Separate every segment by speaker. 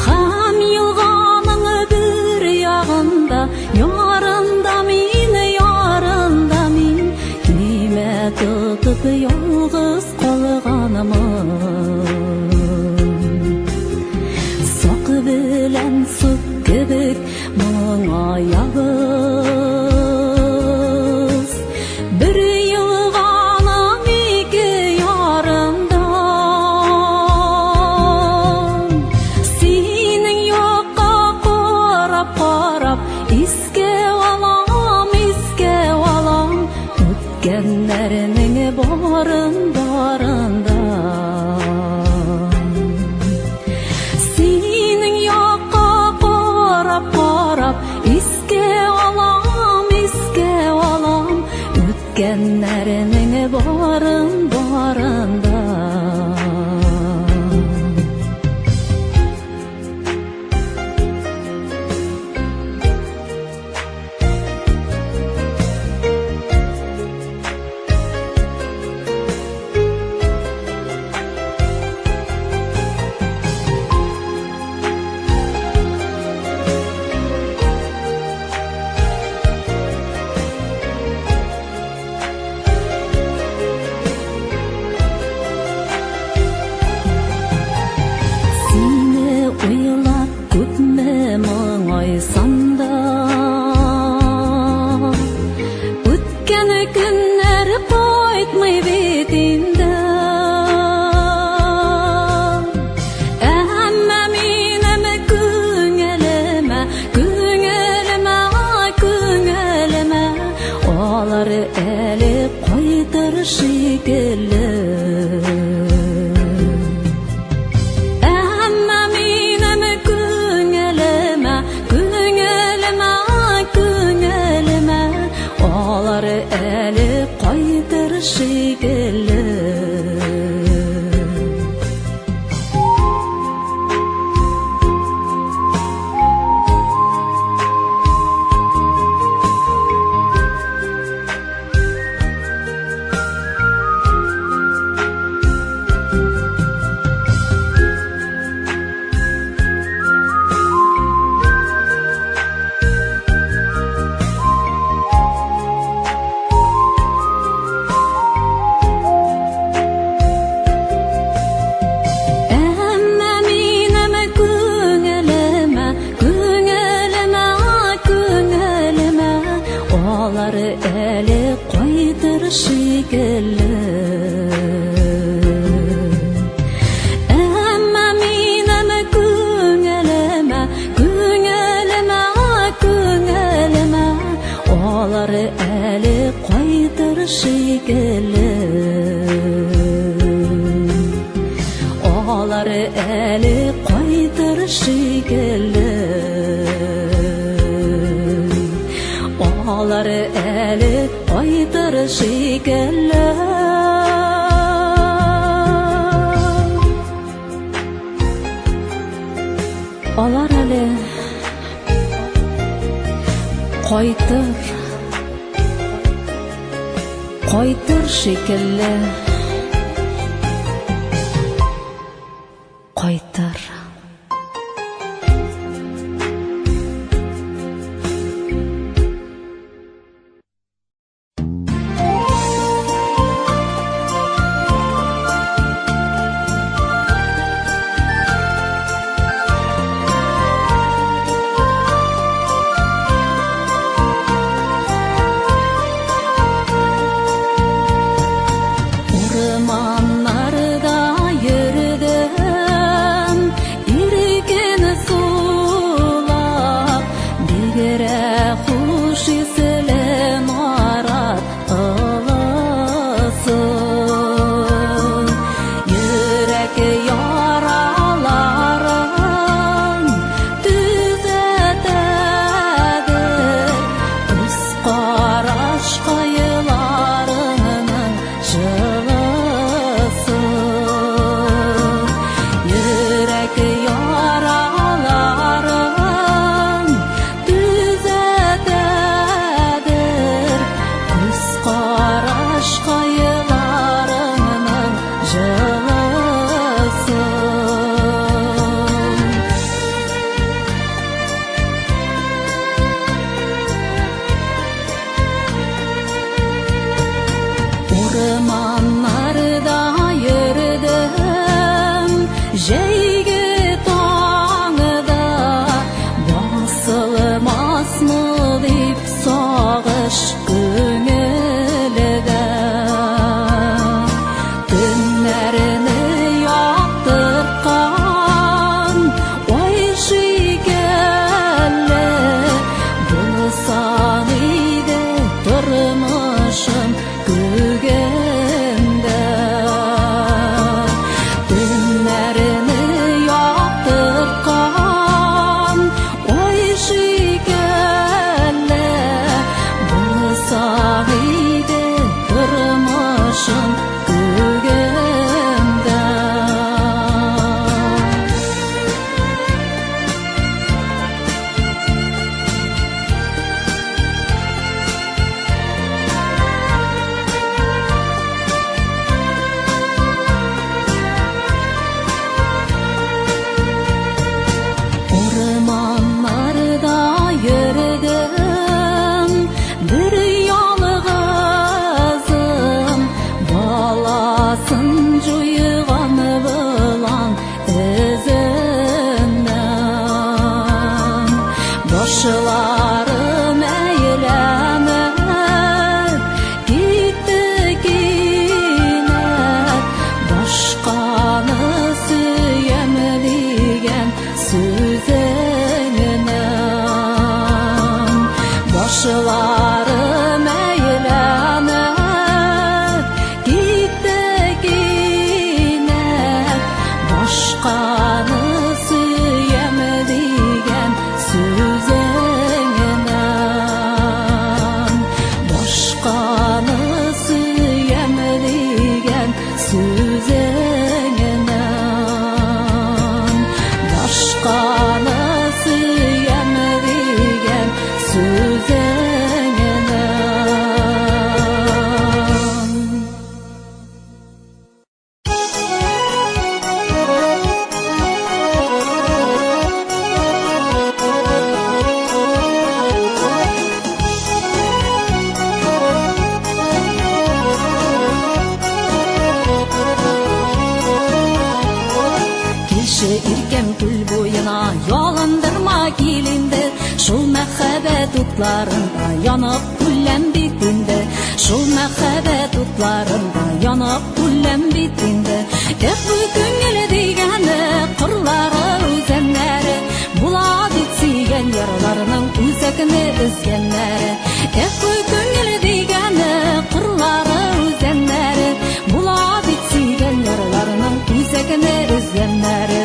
Speaker 1: Ham yılğanın bir yağında, yarında min, kime tutup yalğız qalğanımın. Soqı bilen suk kibik muңa yağız, bir yılğanım iki yarımdan. Senin yokqa qarap, iske alam, ötkenlerinin barında. Senin yokqa qarap, iske alam, ötkenlerinin barında. Uylap köpme muңaysanda, ötken günler qaytmay betinde. Ämmä minem köňelime, olar äli qaytar şekilli. Äli qaytar şekilli. Olar äli qaytar şekilli. Ämmä minem köňelime, olar äli qaytar şekilli. Olar äli qaytar şekilli. Olar äli qaytar şekilli. Olar äli qaytar şekilli. Qaytar. Ormanlarda yürüdüm, утларында янып күлләм бит инде, шул мәхәббәт утларында янып күлләм бит инде. Бу күңел дигәне кырлары үзәннәре, була бит сөйгән ярларның үзәгенә өзгәннәре. Бу күңел дигәне кырлары үзәннәре, була бит сөйгән ярларның үзәгенә өзгәннәре.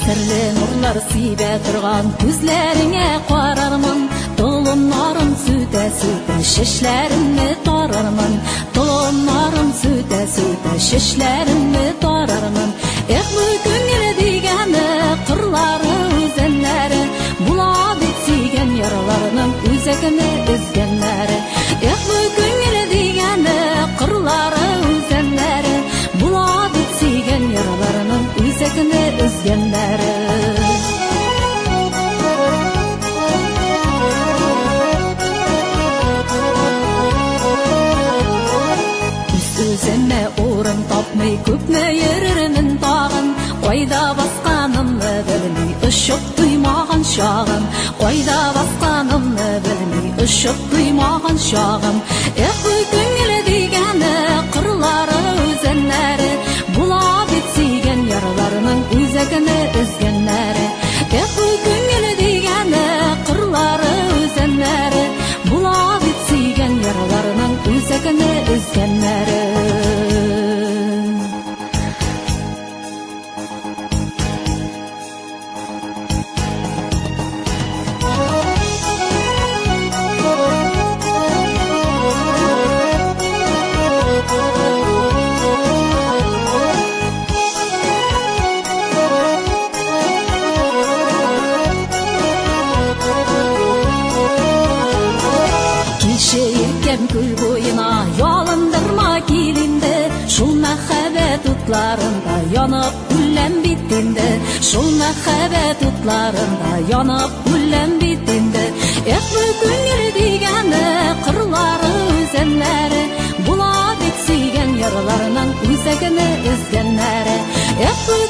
Speaker 1: Серле нурлар сибә торган күзләреңә карармын, толыннарым сүтә-сүтә чәчләремне тарармын, толыннарым сүтә-сүтә чәчләремне тарармын. Бу күңел дигәне кырлары үзәннәре, була бит сөйгән ярларның үзәгенә өзгәннәре. Бу күңел дигәне кырлары үзәннәре, була бит сөйгән ярларның үзәгенә өзгәннәре. Үземә урын тапмый күпме йөрермен тагын, кайда басканымны белми очып туймаган чагым, кайда басканымны белми очып туймаган чагым. Бу күңел дигәне кырлары үзәннәре, була бит сөйгән ярларның үзәгенә өзгәннәре. Бу күңел дигәне кырлары үзәннәре, була бит сөйгән ярларның үзәгенә өзгәннәре. Күл буена ялындырма килинде, шул мәхәббәт утларында янып күлләм бит инде, шул мәхәббәт утларында янып күлләм бит инде. Бу күңел дигәне кырлары үзәннәре, була бит сөйгән ярларның үзәгенә өзгәннәре. Бу